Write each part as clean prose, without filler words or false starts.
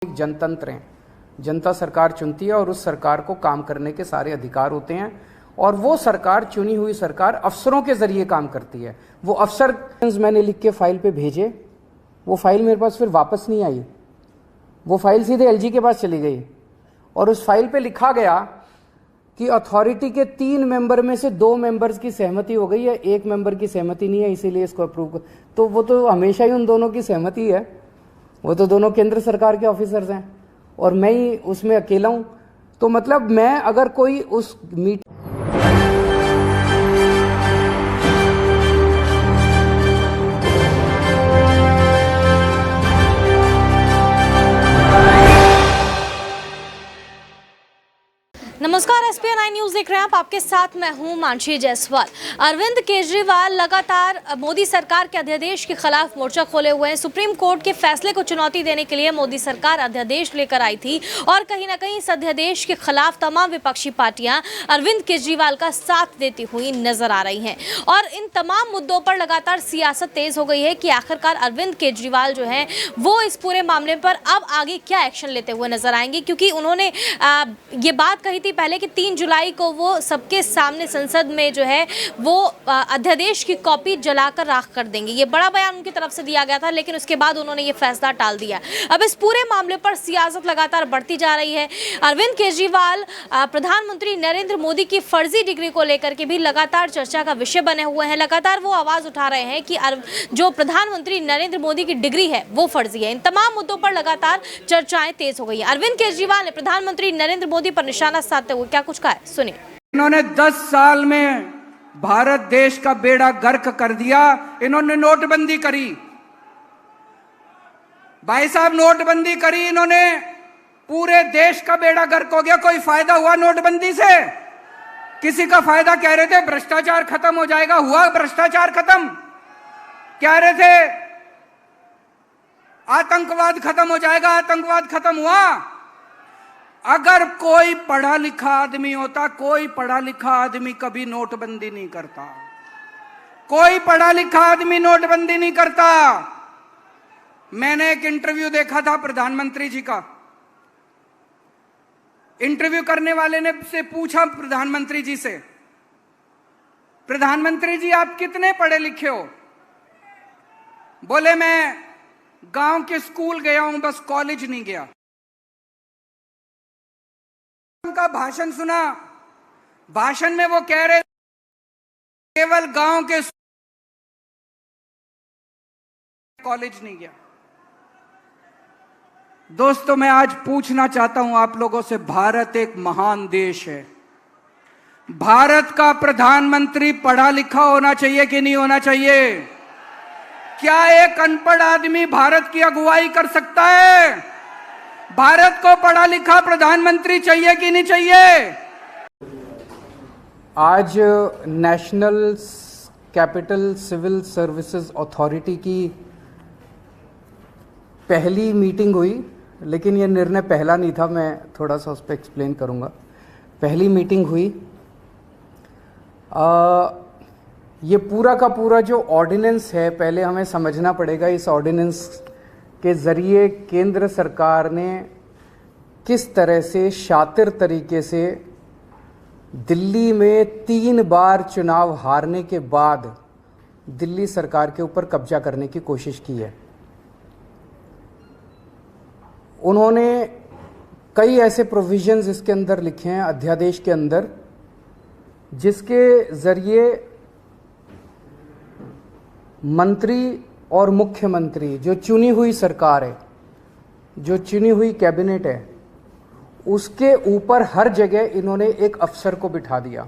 एक जनतंत्र है, जनता सरकार चुनती है और उस सरकार को काम करने के सारे अधिकार होते हैं और वो सरकार, चुनी हुई सरकार अफसरों के जरिए काम करती है। वो अफसर मैंने लिख के फाइल पे भेजे, वो फाइल मेरे पास फिर वापस नहीं आई, वो फाइल सीधे एलजी के पास चली गई और उस फाइल पे लिखा गया कि अथॉरिटी के 3 मेंबर में से 2 मेंबर्स की सहमति हो गई है, 1 मेंबर की सहमति नहीं है, इसीलिए इसको अप्रूव कर। तो वो तो हमेशा ही उन दोनों की सहमति है, वो तो दोनों केंद्र सरकार के ऑफिसर्स हैं और मैं ही उसमें अकेला हूं। तो मतलब मैं अगर कोई उस मीट नमस्कार, SPN9 न्यूज देख रहे हैं आप। आपके साथ मैं हूं मानसी जायसवाल। अरविंद केजरीवाल लगातार मोदी सरकार के अध्यादेश के खिलाफ मोर्चा खोले हुए हैं। सुप्रीम कोर्ट के फैसले को चुनौती देने के लिए मोदी सरकार अध्यादेश लेकर आई थी और कहीं ना कहीं इस अध्यादेश के खिलाफ तमाम विपक्षी पार्टियां अरविंद केजरीवाल का साथ देती हुई नजर आ रही हैं और इन तमाम मुद्दों पर लगातार सियासत तेज हो गई है कि आखिरकार अरविंद केजरीवाल जो है वो इस पूरे मामले पर अब आगे क्या एक्शन लेते हुए नजर आएंगे, क्योंकि उन्होंने ये बात कही थी पहले कि 3 जुलाई को वो सबके सामने संसद में जो है वो अध्यादेश की कॉपी जलाकर राख कर देंगे। ये बड़ा बयान उनकी तरफ से दिया गया था, लेकिन उसके बाद उन्होंने ये फैसला टाल दिया। अब इस पूरे मामले पर सियासत लगातार बढ़ती जा रही है। अरविंद केजरीवाल प्रधानमंत्री नरेंद्र मोदी की फर्जी डिग्री को लेकर के भी लगातार चर्चा का विषय बने हुए हैं। लगातार वो आवाज उठा रहे हैं कि जो प्रधानमंत्री नरेंद्र मोदी की डिग्री है वो फर्जी है। इन तमाम मुद्दों पर लगातार चर्चाएं तेज हो गई है। अरविंद केजरीवाल ने प्रधानमंत्री नरेंद्र मोदी पर निशाना साधते हुए क्या कुछ कहा है, सुनिए। इन्होंने 10 साल में भारत देश का बेड़ा गर्क कर दिया। इन्होंने नोटबंदी करी, भाई साहब नोटबंदी करी इन्होंने, पूरे देश का बेड़ा गर्क हो गया। कोई फायदा हुआ नोटबंदी से? किसी का फायदा? कह रहे थे भ्रष्टाचार खत्म हो जाएगा, हुआ भ्रष्टाचार खत्म? कह रहे थे आतंकवाद खत्म हो जाएगा, आतंकवाद खत्म हुआ? अगर कोई पढ़ा लिखा आदमी होता, कोई पढ़ा लिखा आदमी कभी नोटबंदी नहीं करता। कोई पढ़ा लिखा आदमी नोटबंदी नहीं करता। मैंने एक इंटरव्यू देखा था प्रधानमंत्री जी का। इंटरव्यू करने वाले ने से पूछा प्रधानमंत्री जी से, प्रधानमंत्री जी आप कितने पढ़े लिखे हो? बोले मैं गांव के स्कूल गया हूं, बस कॉलेज नहीं गया। उनका भाषण सुना, भाषण में वो कह रहे केवल गांव के कॉलेज नहीं गया। दोस्तों मैं आज पूछना चाहता हूं आप लोगों से, भारत एक महान देश है। भारत का प्रधानमंत्री पढ़ा लिखा होना चाहिए कि नहीं होना चाहिए? क्या एक अनपढ़ आदमी भारत की अगुवाई कर सकता है? भारत को पढ़ा लिखा प्रधानमंत्री चाहिए कि नहीं चाहिए? आज national capital civil services authority की पहली मीटिंग हुई, लेकिन ये निर्णय पहला नहीं था, मैं थोड़ा सा उस पर एक्सप्लेन करूंगा। पहली मीटिंग हुई, ये पूरा का पूरा जो ऑर्डिनेंस है, पहले हमें समझना पड़ेगा इस ऑर्डिनेंस के ज़रिए केंद्र सरकार ने किस तरह से शातिर तरीके से दिल्ली में 3 बार चुनाव हारने के बाद दिल्ली सरकार के ऊपर कब्जा करने की कोशिश की है। उन्होंने कई ऐसे प्रोविजंस इसके अंदर लिखे हैं अध्यादेश के अंदर, जिसके ज़रिए मंत्री और मुख्यमंत्री, जो चुनी हुई सरकार है, जो चुनी हुई कैबिनेट है, उसके ऊपर हर जगह इन्होंने एक अफसर को बिठा दिया।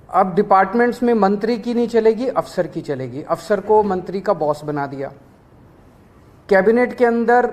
अब डिपार्टमेंट्स में मंत्री की नहीं चलेगी, अफसर की चलेगी। अफसर को मंत्री का बॉस बना दिया। कैबिनेट के अंदर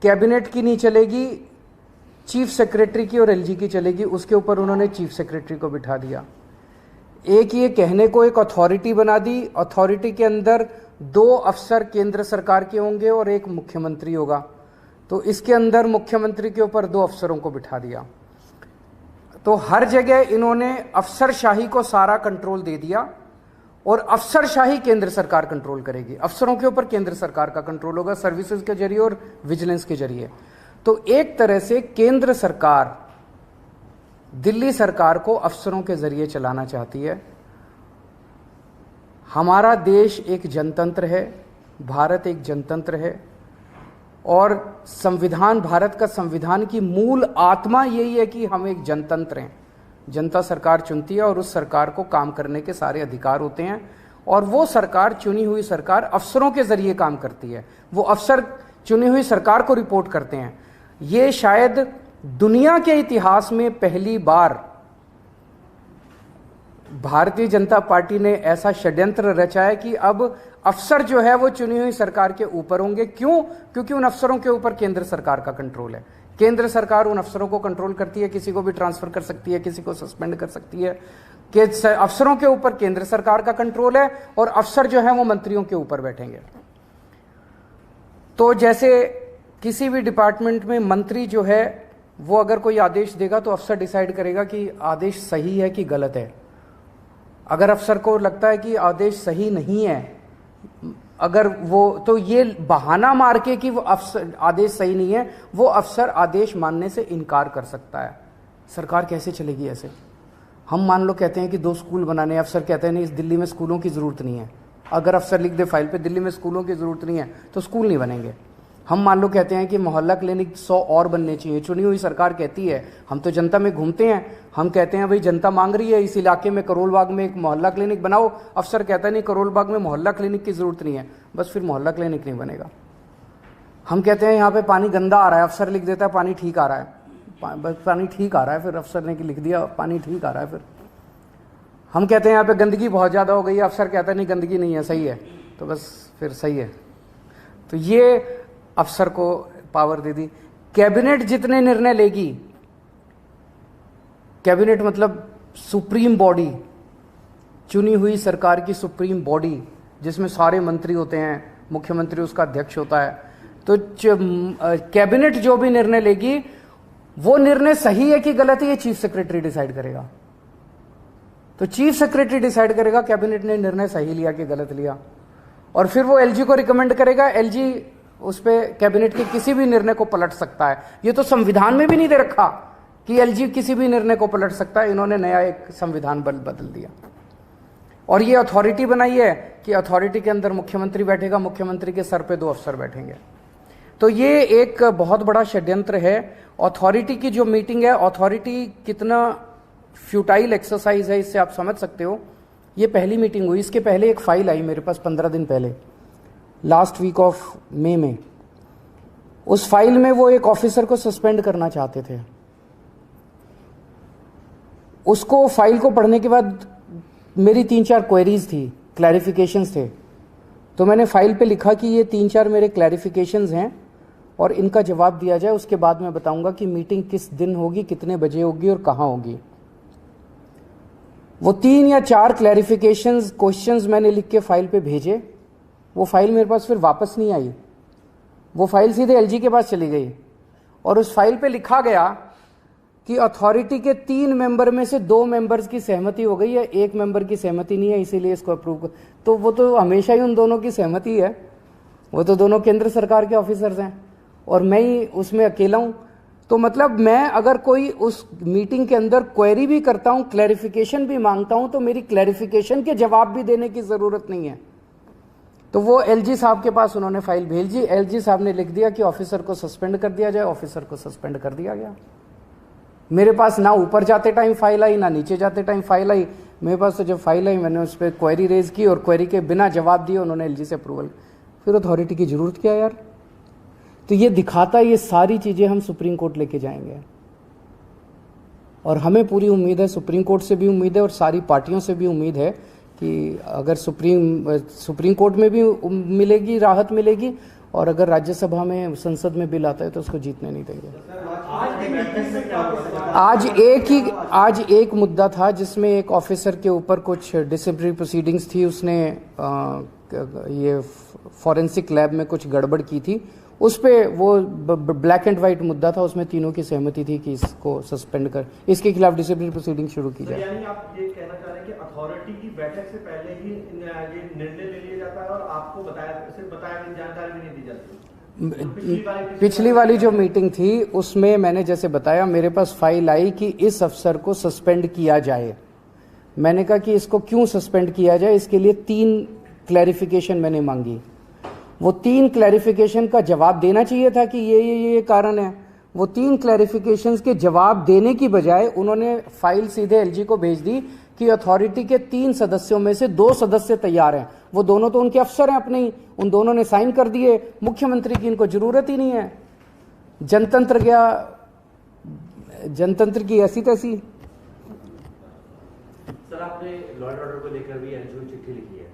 कैबिनेट की नहीं चलेगी, चीफ सेक्रेटरी की और एलजी की चलेगी, उसके ऊपर उन्होंने चीफ सेक्रेटरी को बिठा दिया। एक ये कहने को एक अथॉरिटी बना दी, अथॉरिटी के अंदर 2 अफसर केंद्र सरकार के होंगे और एक मुख्यमंत्री होगा, तो इसके अंदर मुख्यमंत्री के ऊपर 2 अफसरों को बिठा दिया। तो हर जगह इन्होंने अफसरशाही को सारा कंट्रोल दे दिया और अफसरशाही केंद्र सरकार कंट्रोल करेगी। अफसरों के ऊपर केंद्र सरकार का कंट्रोल होगा सर्विसेज के जरिए और विजिलेंस के जरिए। तो एक तरह से केंद्र सरकार दिल्ली सरकार को अफसरों के जरिए चलाना चाहती है। हमारा देश एक जनतंत्र है, भारत एक जनतंत्र है, और संविधान, भारत का संविधान की मूल आत्मा यही है कि हम एक जनतंत्र हैं। जनता सरकार चुनती है और उस सरकार को काम करने के सारे अधिकार होते हैं, और वो सरकार, चुनी हुई सरकार अफसरों के जरिए काम करती है। वो अफसर चुनी हुई सरकार को रिपोर्ट करते हैं। ये शायद दुनिया के इतिहास में पहली बार भारतीय जनता पार्टी ने ऐसा षड्यंत्र रचा है कि अब अफसर जो है वो चुनी हुई सरकार के ऊपर होंगे। क्यों? क्योंकि उन अफसरों के ऊपर केंद्र सरकार का कंट्रोल है। केंद्र सरकार उन अफसरों को कंट्रोल करती है, किसी को भी ट्रांसफर कर सकती है, किसी को सस्पेंड कर सकती है। कि अफसरों के ऊपर केंद्र सरकार का कंट्रोल है और अफसर जो है वो मंत्रियों के ऊपर बैठेंगे। तो जैसे किसी भी डिपार्टमेंट में मंत्री जो है वो अगर कोई आदेश देगा तो अफसर डिसाइड करेगा कि आदेश सही है कि गलत है। अगर अफसर को लगता है कि आदेश सही नहीं है, अगर वो, तो ये बहाना मार के कि वो अफसर आदेश सही नहीं है, वो अफसर आदेश मानने से इनकार कर सकता है। सरकार कैसे चलेगी ऐसे? हम मान लो कहते हैं कि 2 स्कूल बनाने हैं, अफसर कहते हैं नहीं, इस दिल्ली में स्कूलों की जरूरत नहीं है। अगर अफसर लिख दे फाइल पे दिल्ली में स्कूलों की जरूरत नहीं है तो स्कूल नहीं बनेंगे। हम मान लो कहते हैं कि मोहल्ला क्लिनिक 100 और बनने चाहिए, चुनी हुई सरकार कहती है, हम तो जनता में घूमते हैं, हम कहते हैं भाई जनता मांग रही है इस इलाके में करोल बाग में एक मोहल्ला क्लिनिक बनाओ, अफसर कहता है नहीं करोल बाग में मोहल्ला क्लिनिक की जरूरत नहीं है, बस फिर मोहल्ला क्लिनिक नहीं बनेगा। हम कहते हैं यहाँ पे पानी गंदा आ रहा है, अफसर लिख देता है पानी ठीक आ रहा है, पानी ठीक आ रहा है, फिर अफसर ने लिख दिया पानी ठीक आ रहा है। फिर हम कहते हैं यहाँ पे गंदगी बहुत ज़्यादा हो गई है, अफसर कहता है नहीं गंदगी नहीं है, सही है, तो बस फिर सही है। तो ये अफसर को पावर दे दी। कैबिनेट जितने निर्णय लेगी, कैबिनेट मतलब सुप्रीम बॉडी, चुनी हुई सरकार की सुप्रीम बॉडी जिसमें सारे मंत्री होते हैं, मुख्यमंत्री उसका अध्यक्ष होता है, तो कैबिनेट जो भी निर्णय लेगी वो निर्णय सही है कि गलत है ये चीफ सेक्रेटरी डिसाइड करेगा। तो चीफ सेक्रेटरी डिसाइड करेगा कैबिनेट ने निर्णय सही लिया कि गलत लिया, और फिर वो एलजी को रिकमेंड करेगा। एलजी उस पे कैबिनेट के किसी भी निर्णय को पलट सकता है। ये तो संविधान में भी नहीं दे रखा कि एलजी किसी भी निर्णय को पलट सकता है, इन्होंने नया एक संविधान बदल दिया। और ये अथॉरिटी बनाई है कि अथॉरिटी के अंदर मुख्यमंत्री बैठेगा, मुख्यमंत्री के सर पे 2 अफसर बैठेंगे। तो ये एक बहुत बड़ा षड्यंत्र है। अथॉरिटी की जो मीटिंग है, अथॉरिटी कितना फ्यूटाइल एक्सरसाइज है इससे आप समझ सकते हो। ये पहली मीटिंग हुई, इसके पहले एक फाइल आई मेरे पास 15 दिन पहले, लास्ट वीक ऑफ मई में। उस फाइल में वो एक ऑफिसर को सस्पेंड करना चाहते थे। उसको फाइल को पढ़ने के बाद मेरी 3-4 क्वेरीज थी, क्लैरिफिकेशंस थे। तो मैंने फाइल पे लिखा कि ये 3-4 मेरे क्लैरिफिकेशंस हैं और इनका जवाब दिया जाए, उसके बाद मैं बताऊंगा कि मीटिंग किस दिन होगी, कितने बजे होगी और कहाँ होगी। वो 3 या 4 क्लैरिफिकेशंस क्वेश्चंस मैंने लिख के फाइल पे भेजे। वो फाइल मेरे पास फिर वापस नहीं आई, वो फाइल सीधे एलजी के पास चली गई, और उस फाइल पे लिखा गया कि अथॉरिटी के 3 मेंबर में से 2 मेंबर्स की सहमति हो गई है, 1 मेंबर की सहमति नहीं है, इसीलिए इसको अप्रूव कर। तो वो तो हमेशा ही उन दोनों की सहमति है, वो तो दोनों केंद्र सरकार के ऑफिसर्स हैं और मैं ही उसमें अकेला हूं। तो मतलब मैं अगर कोई उस मीटिंग के अंदर क्वेरी भी करता हूं, क्लैरिफिकेशन भी मांगता हूं, तो मेरी क्लैरिफिकेशन के जवाब भी देने की जरूरत नहीं है। तो वो एलजी साहब के पास उन्होंने फाइल भेजी, एलजी साहब ने लिख दिया कि ऑफिसर को सस्पेंड कर दिया जाए, ऑफिसर को सस्पेंड कर दिया गया। मेरे पास ना ऊपर जाते टाइम फाइल आई ना नीचे जाते टाइम फाइल आई, मेरे पास तो जब फाइल आई मैंने उस पर क्वेरी रेज की और क्वेरी के बिना जवाब दिए उन्होंने एलजी से अप्रूवल। फिर अथॉरिटी की जरूरत क्या यार? तो ये दिखाता है ये सारी चीजें हम सुप्रीम कोर्ट लेके जाएंगे, और हमें पूरी उम्मीद है, सुप्रीम कोर्ट से भी उम्मीद है और सारी पार्टियों से भी उम्मीद है कि अगर सुप्रीम कोर्ट में भी मिलेगी, राहत मिलेगी, और अगर राज्यसभा में, संसद में बिल आता है तो उसको जीतने नहीं देंगे। आज एक मुद्दा था जिसमें एक ऑफिसर के ऊपर कुछ डिसिप्लिनरी प्रोसीडिंग्स थी, उसने ये फॉरेंसिक लैब में कुछ गड़बड़ की थी, उस पे वो ब्लैक एंड वाइट मुद्दा था, उसमें तीनों की सहमति थी कि इसको सस्पेंड कर, इसके खिलाफ डिसिप्लिनरी प्रोसीडिंग शुरू की जाए। यानी आप ये कहना चाह रहे हैं कि अथॉरिटी की बैठक से पहले ही ये निर्णय ले लिया जाता है और आपको जानकारी भी नहीं दी जाती? पिछली वाली जो मीटिंग थी उसमें मैंने जैसे बताया, मेरे पास फाइल आई कि इस अफसर को सस्पेंड किया जाए। मैंने कहा कि इसको क्यों सस्पेंड किया जाए, इसके लिए 3 क्लैरिफिकेशन मैंने मांगी। वो 3 क्लैरिफिकेशन का जवाब देना चाहिए था कि ये कारण है। वो 3 क्लैरिफिकेशंस के जवाब देने की बजाय उन्होंने फाइल सीधे एलजी को भेज दी कि अथॉरिटी के 3 सदस्यों में से 2 सदस्य तैयार हैं। वो दोनों तो उनके अफसर हैं अपने ही, उन दोनों ने साइन कर दिए। मुख्यमंत्री की इनको जरूरत ही नहीं है। जनतंत्र गया, जनतंत्र की ऐसी तैसी। सर, आपने लॉ एंड ऑर्डर को लेकर भी एलजी को चिट्ठी लिखी है।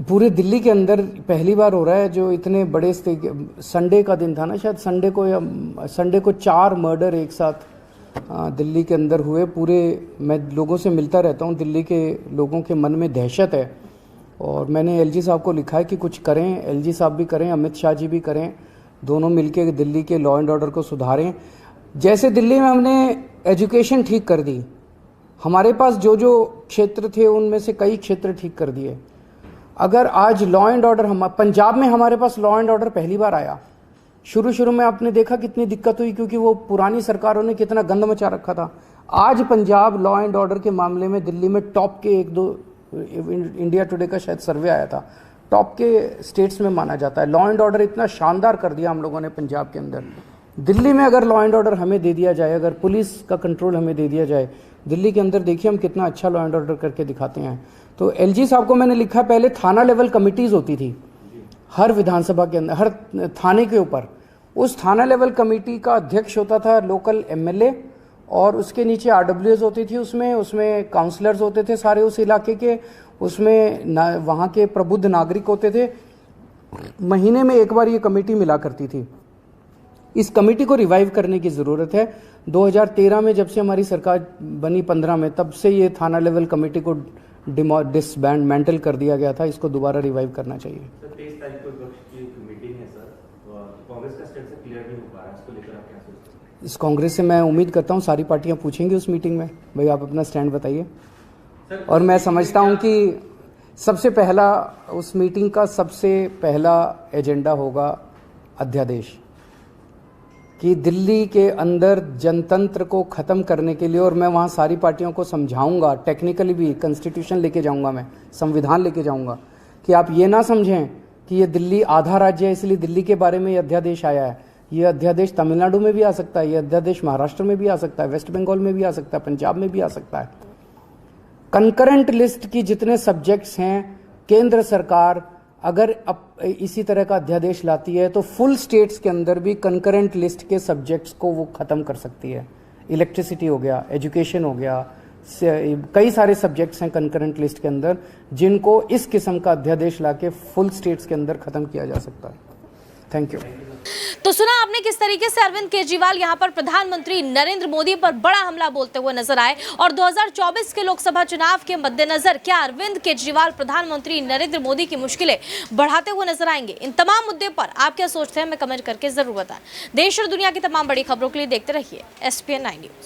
पूरे दिल्ली के अंदर पहली बार हो रहा है जो इतने बड़े संडे का दिन था ना, शायद संडे को 4 मर्डर एक साथ दिल्ली के अंदर हुए। पूरे मैं लोगों से मिलता रहता हूँ, दिल्ली के लोगों के मन में दहशत है और मैंने एलजी साहब को लिखा है कि कुछ करें। एलजी साहब भी करें, अमित शाह जी भी करें, दोनों मिलकर दिल्ली के लॉ एंड ऑर्डर को सुधारें। जैसे दिल्ली में हमने एजुकेशन ठीक कर दी, हमारे पास जो जो क्षेत्र थे उनमें से कई क्षेत्र ठीक कर दिए। अगर आज लॉ एंड ऑर्डर पंजाब में हमारे पास लॉ एंड ऑर्डर पहली बार आया। शुरू में आपने देखा कितनी दिक्कत हुई, क्योंकि वो पुरानी सरकारों ने कितना गंद मचा रखा था। आज पंजाब लॉ एंड ऑर्डर के मामले में दिल्ली में टॉप के 1-2, इंडिया टुडे का शायद सर्वे आया था, टॉप के स्टेट्स में माना जाता है। लॉ एंड ऑर्डर इतना शानदार कर दिया हम लोगों ने पंजाब के अंदर। दिल्ली में अगर लॉ एंड ऑर्डर हमें दे दिया जाए, अगर पुलिस का कंट्रोल हमें दे दिया जाए दिल्ली के अंदर, देखिए हम कितना अच्छा लॉ एंड ऑर्डर करके दिखाते हैं। तो एलजी साहब को मैंने लिखा, पहले थाना लेवल कमिटीज होती थी हर विधानसभा के अंदर, हर थाने के ऊपर। उस थाना लेवल कमेटी का अध्यक्ष होता था लोकल एमएलए और उसके नीचे आरडब्ल्यूएस होती थी, उसमें काउंसलर्स होते थे सारे उस इलाके के, उसमें वहाँ के प्रबुद्ध नागरिक होते थे। महीने में एक बार ये कमेटी मिला करती थी। इस कमेटी को रिवाइव करने की ज़रूरत है। 2013 में जब से हमारी सरकार बनी 15 में, तब से ये थाना लेवल कमेटी को डिसबैंडल कर दिया गया था। इसको दोबारा रिवाइव करना चाहिए। सर, 23 तारीख को विपक्ष की मीटिंग है सर, कांग्रेस का स्टेट से क्लियर नहीं हो पा रहा है, इसको लेकर आप क्या सोचते हैं? इस कांग्रेस से मैं उम्मीद करता हूँ सारी पार्टियां पूछेंगी उस मीटिंग में, भाई आप अपना स्टैंड बताइए। और मैं समझता हूँ कि सबसे पहला उस मीटिंग का सबसे पहला एजेंडा होगा अध्यादेश, कि दिल्ली के अंदर जनतंत्र को ख़त्म करने के लिए, और मैं वहाँ सारी पार्टियों को समझाऊंगा, टेक्निकली भी कॉन्स्टिट्यूशन लेके जाऊंगा, मैं संविधान लेके जाऊंगा, कि आप ये ना समझें कि ये दिल्ली आधा राज्य है इसलिए दिल्ली के बारे में ये अध्यादेश आया है। ये अध्यादेश तमिलनाडु में भी आ सकता है, ये अध्यादेश महाराष्ट्र में भी आ सकता है, वेस्ट बंगाल में भी आ सकता है, पंजाब में भी आ सकता है। कंकरेंट लिस्ट की जितने सब्जेक्ट्स हैं, केंद्र सरकार अगर इसी तरह का अध्यादेश लाती है तो फुल स्टेट्स के अंदर भी कंकरेंट लिस्ट के सब्जेक्ट्स को वो ख़त्म कर सकती है। इलेक्ट्रिसिटी हो गया, एजुकेशन हो गया, कई सारे सब्जेक्ट्स हैं कंकरेंट लिस्ट के अंदर जिनको इस किस्म का अध्यादेश लाके फुल स्टेट्स के अंदर ख़त्म किया जा सकता है। Thank you. तो सुना आपने किस तरीके से अरविंद केजरीवाल यहां पर प्रधानमंत्री नरेंद्र मोदी पर बड़ा हमला बोलते हुए नजर आए, और 2024 के लोकसभा चुनाव के मद्देनजर क्या अरविंद केजरीवाल प्रधानमंत्री नरेंद्र मोदी की मुश्किलें बढ़ाते हुए नजर आएंगे? इन तमाम मुद्दे पर आप क्या सोचते हैं, हमें कमेंट करके जरूर बताएं। देश और दुनिया की तमाम बड़ी खबरों के लिए देखते रहिए SPN 9 न्यूज।